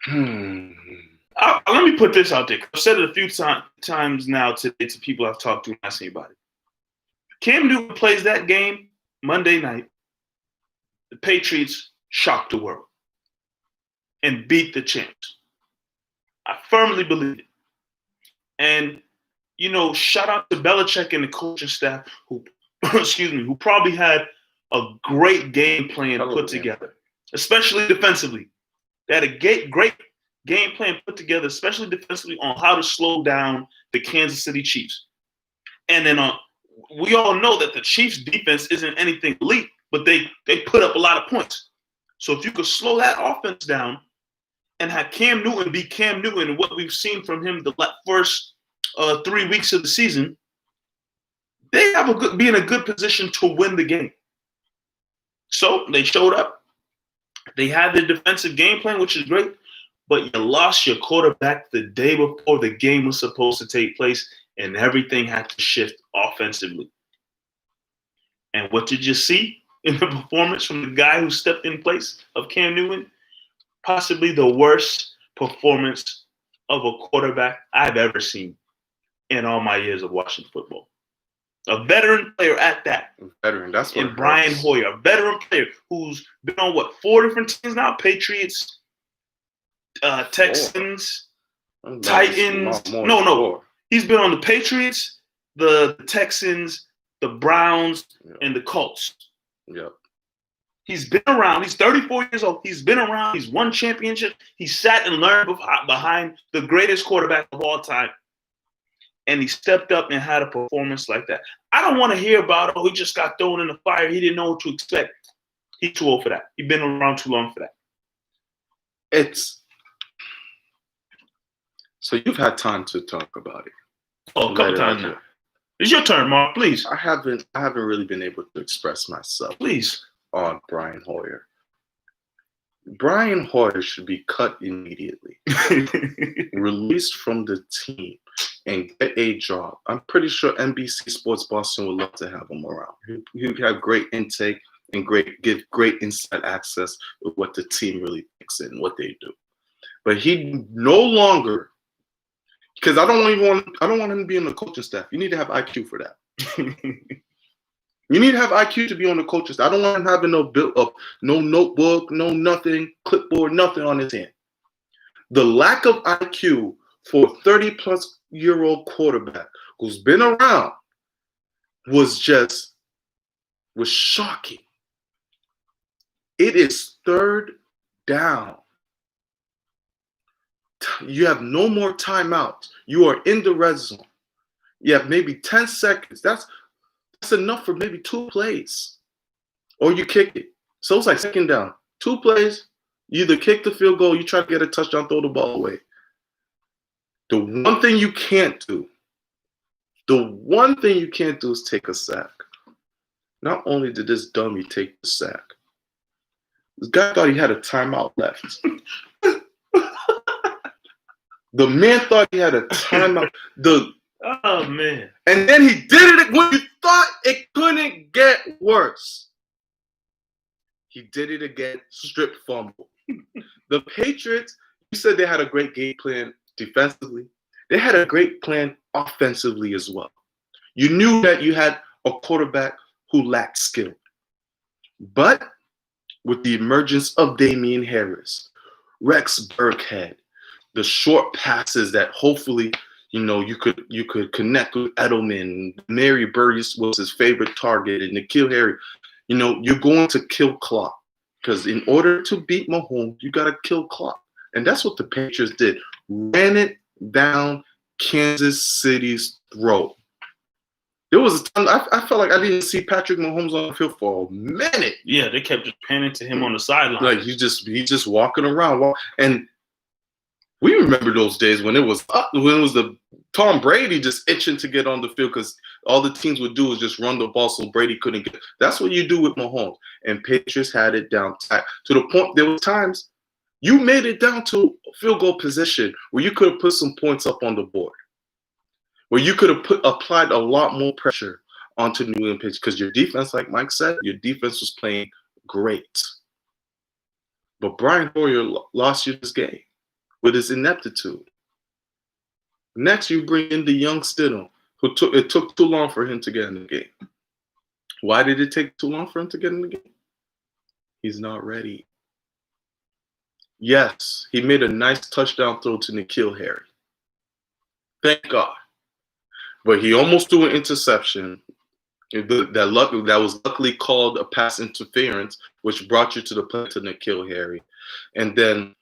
Let me put this out there. I've said it a few times now today to people I've talked to and asked me about it. Cam Newton plays that game Monday night. The Patriots shocked the world and beat the champs. I firmly believe it. And, shout out to Belichick and the coaching staff who probably had a great game plan put together, especially defensively. They had a great game plan put together, especially defensively, on how to slow down the Kansas City Chiefs. And then we all know that the Chiefs' defense isn't anything elite, but they put up a lot of points. So if you could slow that offense down and have Cam Newton be Cam Newton and what we've seen from him the first 3 weeks of the season, they have be in a good position to win the game. So they showed up. They had their defensive game plan, which is great, but you lost your quarterback the day before the game was supposed to take place, and everything had to shift offensively. And what did you see in the performance from the guy who stepped in place of Cam Newton? Possibly the worst performance of a quarterback I've ever seen in all my years of watching football. A veteran player at that. That's what. And Brian Hoyer, a veteran player who's been on 4 different teams now? Patriots, Texans, Titans. No. He's been on the Patriots, the Texans, the Browns, and the Colts. Yep. He's been around. He's 34 years old. He's been around. He's won championships. He sat and learned behind the greatest quarterback of all time. And he stepped up and had a performance like that. I don't want to hear about, he just got thrown in the fire. He didn't know what to expect. He's too old for that. He's been around too long for that. So you've had time to talk about it. Oh, a couple times now. It's your turn, Marv, please. I haven't really been able to express myself. Please. On Brian Hoyer. Brian Hoyer should be cut immediately. Released from the team and get a job. I'm pretty sure NBC Sports Boston would love to have him around. He would have great intake and give great inside access with what the team really thinks and what they do. But he no longer, because I don't want him to be on the coaching staff. You need to have IQ for that. You need to have IQ to be on the coaching staff. I don't want him having no notebook, no nothing, clipboard, nothing on his hand. The lack of IQ for a 30-plus-year-old quarterback who's been around was shocking. It is 3rd down. You have no more timeouts. You are in the red zone. You have maybe 10 seconds. That's enough for maybe 2 plays. Or you kick it. So it's like 2nd down. 2 plays. You either kick the field goal, you try to get a touchdown, throw the ball away. The one thing you can't do is take a sack. Not only did this dummy take the sack, this guy thought he had a timeout left. The man thought he had a timeout. Oh, man. And then he did it when you thought it couldn't get worse. He did it again, strip fumble. The Patriots, you said they had a great game plan defensively. They had a great plan offensively as well. You knew that you had a quarterback who lacked skill. But with the emergence of Damian Harris, Rex Burkhead, the short passes that hopefully, you could connect with Edelman. Mary Burris was his favorite target, and N'Keal Harry. You're going to kill clock, because in order to beat Mahomes, you got to kill clock, and that's what the Patriots did. Ran it down Kansas City's throat. There was a time I felt like I didn't see Patrick Mahomes on the field for a minute. Yeah, they kept just panning to him on the sideline. Like he's just walking around, and we remember those days when it was the Tom Brady just itching to get on the field because all the teams would do was just run the ball so Brady couldn't get. That's what you do with Mahomes, and Patriots had it down tight to the point. There were times you made it down to field goal position where you could have put some points up on the board, where you could have applied a lot more pressure onto New England pitch because your defense, like Mike said, your defense was playing great. But Brian Hoyer lost you this game with his ineptitude. Next, you bring in the young Stidham, it took too long for him to get in the game. Why did it take too long for him to get in the game? He's not ready. Yes, he made a nice touchdown throw to N'Keal Harry. Thank God. But he almost threw an interception that was luckily called a pass interference, which brought you to the play to N'Keal Harry. And then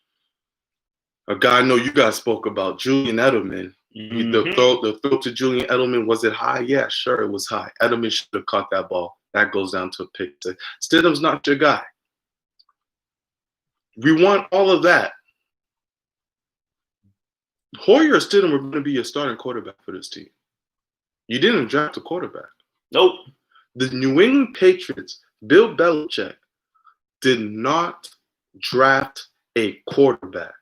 a guy I know you guys spoke about, Julian Edelman. Mm-hmm. The throw to Julian Edelman, was it high? Yeah, sure, it was high. Edelman should have caught that ball. That goes down to a pick. Stidham's not your guy. We want all of that. Hoyer or Stidham are going to be your starting quarterback for this team. You didn't draft a quarterback. Nope. The New England Patriots, Bill Belichick, did not draft a quarterback.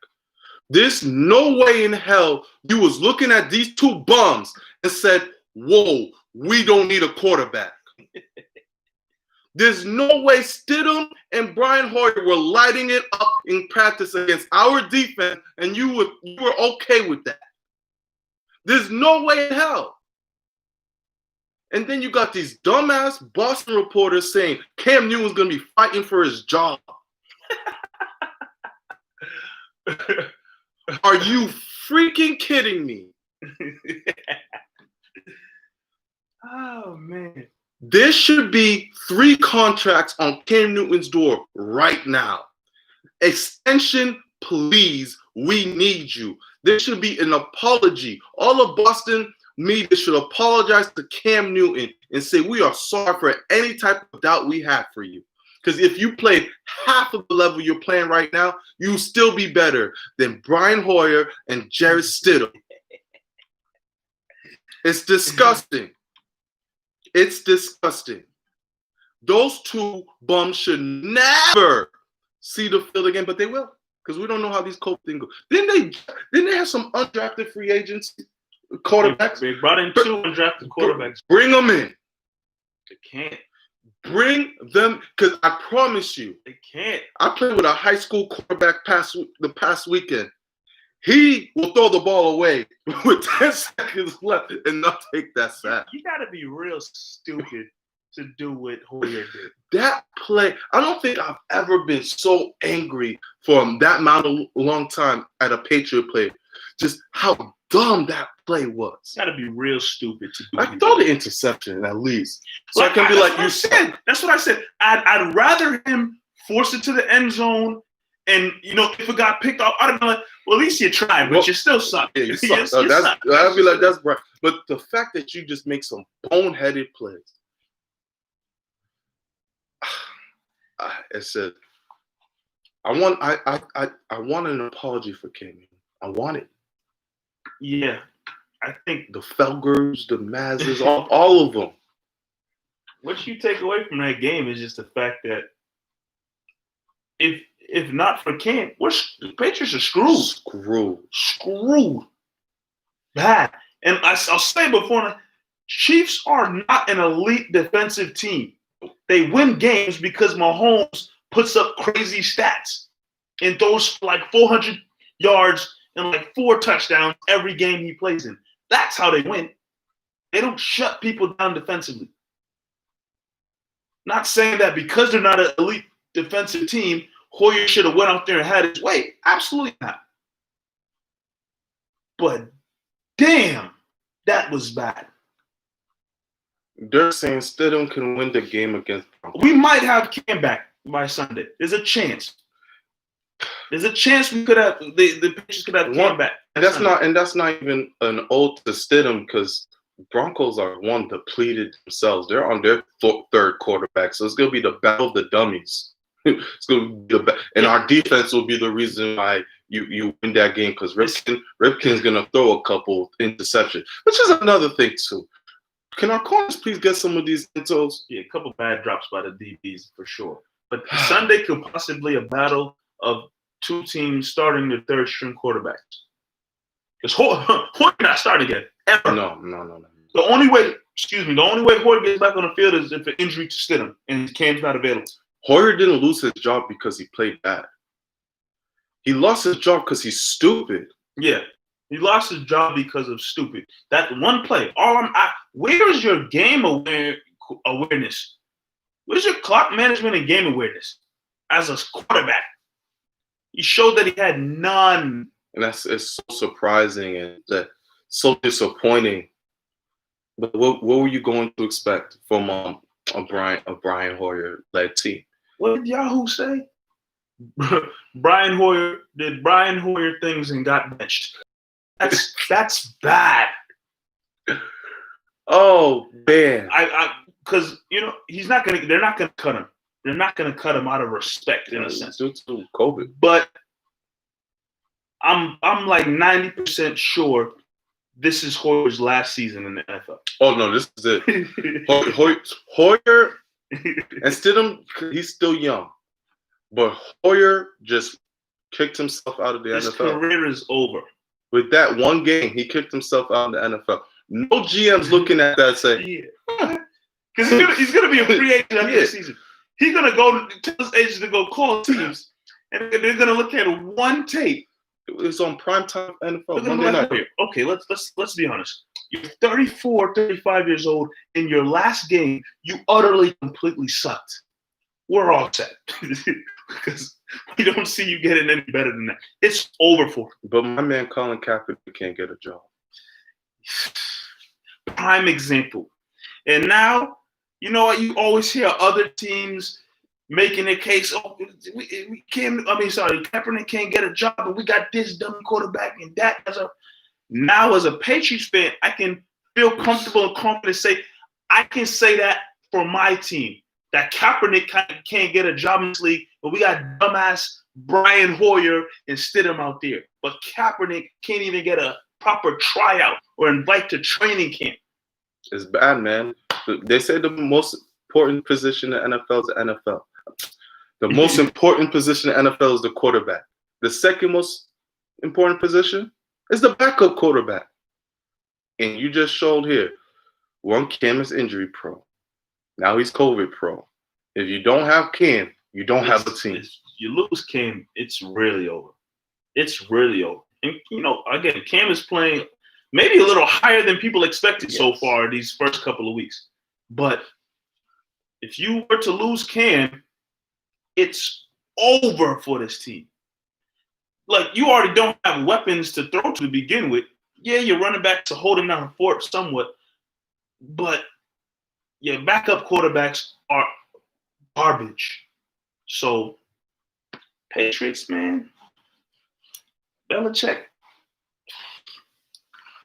There's no way in hell you was looking at these two bums and said, whoa, we don't need a quarterback. There's no way Stidham and Brian Hoyer were lighting it up in practice against our defense, and you were okay with that. There's no way in hell. And then you got these dumbass Boston reporters saying Cam Newton's going to be fighting for his job. Are you freaking kidding me? Oh, man. There should be 3 contracts on Cam Newton's door right now. Extension, please. We need you. There should be an apology. All of Boston media should apologize to Cam Newton and say we are sorry for any type of doubt we have for you. Because if you played half of the level you're playing right now, you'll still be better than Brian Hoyer and Jarrett Stidham. It's disgusting. It's disgusting. Those two bums should never see the field again, but they will, because we don't know how these COVID things go. Didn't they have some undrafted free agents quarterbacks? They brought in 2 undrafted quarterbacks. Bring them in. They can't. Bring them, because I promise you, they can't. I played with a high school quarterback the past weekend. He will throw the ball away with 10 seconds left and not take that sack. You got to be real stupid to do what Hoyer did. That play, I don't think I've ever been so angry for that amount of long time at a Patriot play. Just how dumb that play was. Got to be real stupid to do. I throw the interception at least, so I can be like you said. That's what I said. I'd rather him force it to the end zone, and if it got picked off, I'd be like, well, at least you tried, but you still suck. Yeah, you suck. I'd be like, that's right. But the fact that you just make some boneheaded plays, I said, I want an apology for Cam. I want it. Yeah, I think the Felgers, the Mazes, all of them. What you take away from that game is just the fact that if not for Cam, the Patriots are screwed. Screwed. Bad. And I'll say before, Chiefs are not an elite defensive team. They win games because Mahomes puts up crazy stats and throws like 400 yards and like 4 touchdowns every game he plays in. That's how they win. They don't shut people down defensively. Not saying that because they're not an elite defensive team, Hoyer should have went out there and had his way. Absolutely not. But damn, that was bad. They're saying Stidham can win the game against Broncos. We might have Cam back by Sunday. There's a chance. There's a chance we could have the Patriots could have Cam back. And that's not even an ode to Stidham, because Broncos are depleted themselves. They're on their third quarterback, so it's gonna be the battle of the dummies. It's gonna be and our defense will be the reason why you win that game because Ripken's gonna throw a couple interceptions, which is another thing too. Can our corners please get some of these intros? Yeah, a couple bad drops by the DBs for sure. But Sunday could possibly a battle of two teams starting their third string quarterbacks. Because Hoyer not starting again ever. No. The only way Hoyer gets back on the field is if an injury to Stidham and Cam's not available. Hoyer didn't lose his job because he played bad. He lost his job because he's stupid. Yeah, he lost his job because of stupid. That one play. Where's your game awareness? Where's your clock management and game awareness as a quarterback? He showed that he had none. And it's so surprising and so disappointing. But what were you going to expect from a Brian Hoyer-led team? What did Yahoo say? Brian Hoyer did Brian Hoyer things and got benched. That's bad. Oh man. Because they're not gonna cut him. They're not gonna cut him out of respect in a sense. Due to COVID. But I'm like 90% sure this is Hoyer's last season in the NFL. Oh no, this is it. Hoyer and Stidham, he's still young. But Hoyer just kicked himself out of the NFL. His career is over. With that one game, he kicked himself out of the NFL. No GM's looking at that and say, because he's gonna be a free agent after the season. He's gonna go to his agent to go call teams, and they're gonna look at one tape. It's on primetime NFL Monday night. Okay, let's be honest. You're 34, 35 years old. In your last game, you utterly, completely sucked. We're all set because we don't see you getting any better than that. It's over for him. But my man Colin Kaepernick can't get a job. Prime example. And now, you know what? You always hear other teams making a case. Oh, Kaepernick can't get a job, but we got this dumb quarterback and that. Now, as a Patriots fan, I can feel comfortable and confident say I can say that for my team. That Kaepernick can't get a job in this league, but we got dumbass Brian Hoyer and Stidham out there. But Kaepernick can't even get a proper tryout or invite to training camp. It's bad, man. They say the most important position in the NFL is the NFL. The most important position in the NFL is the quarterback. The second most important position is the backup quarterback. And you just showed here, one Cam is injury prone. Now he's COVID prone. If you don't have Cam, you don't have a team. You lose Cam, it's really over. It's really over. And, again, Cam is playing maybe a little higher than people expected so far these first couple of weeks. But if you were to lose Cam, it's over for this team. Like, you already don't have weapons to throw to begin with. Yeah, your running backs are holding down the fort somewhat. But your backup quarterbacks are garbage. So, Patriots, man, Belichick,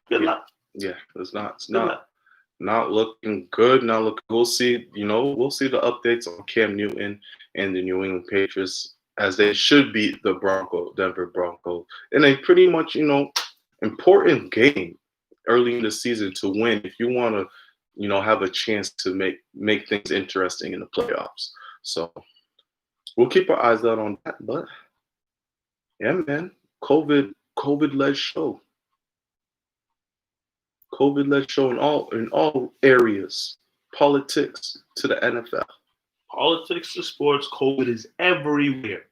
good luck. Yeah, it's not looking good. Not looking. We'll see. We'll see the updates on Cam Newton and the New England Patriots as they should beat the Denver Broncos in a pretty much important game early in the season to win if you want to. Have a chance to make things interesting in the playoffs. So we'll keep our eyes out on that. But yeah, man, COVID-led show. COVID-led show in all areas. Politics to the NFL. Politics to sports, COVID is everywhere.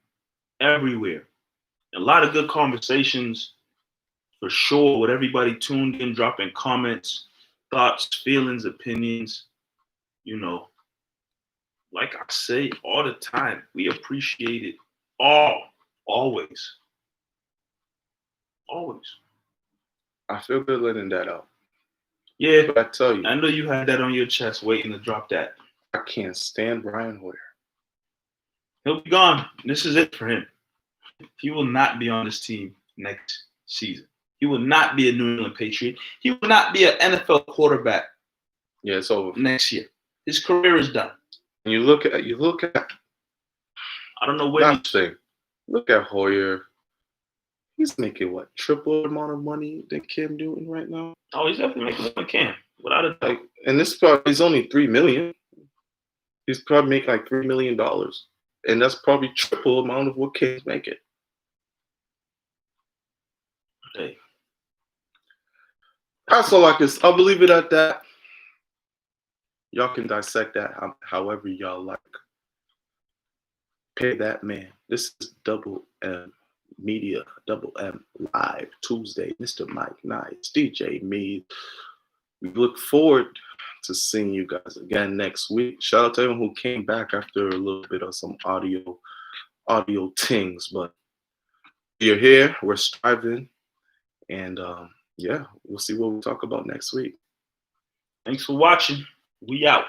Everywhere. A lot of good conversations for sure with everybody tuned in, dropping comments. Thoughts, feelings, opinions, like I say all the time, we appreciate it all, always. Always. I feel good letting that out. Yeah, but I tell you, I know you had that on your chest waiting to drop that. I can't stand Brian Hoyer. He'll be gone. This is it for him. He will not be on this team next season. He will not be a New England Patriot. He will not be an NFL quarterback. Yeah, it's over next year. His career is done. And you look at. I don't know where. Last thing, look at Hoyer. He's making what, triple amount of money than Cam Newton right now? Oh, he's definitely making more than Cam, without a doubt. And this probably is only $3 million. He's probably making like $3 million, and that's probably triple amount of what Cam's making. Hey, that's all I can. I'll believe it at that. Y'all can dissect that however y'all like. Pay that man. This is Double M Media, Double M Live Tuesday. Mr. Mike Nice, DJ Me. We look forward to seeing you guys again next week. Shout out to everyone who came back after a little bit of some audio tings, but you're here. We're striving, and yeah, we'll see what we talk about next week. Thanks for watching. We out.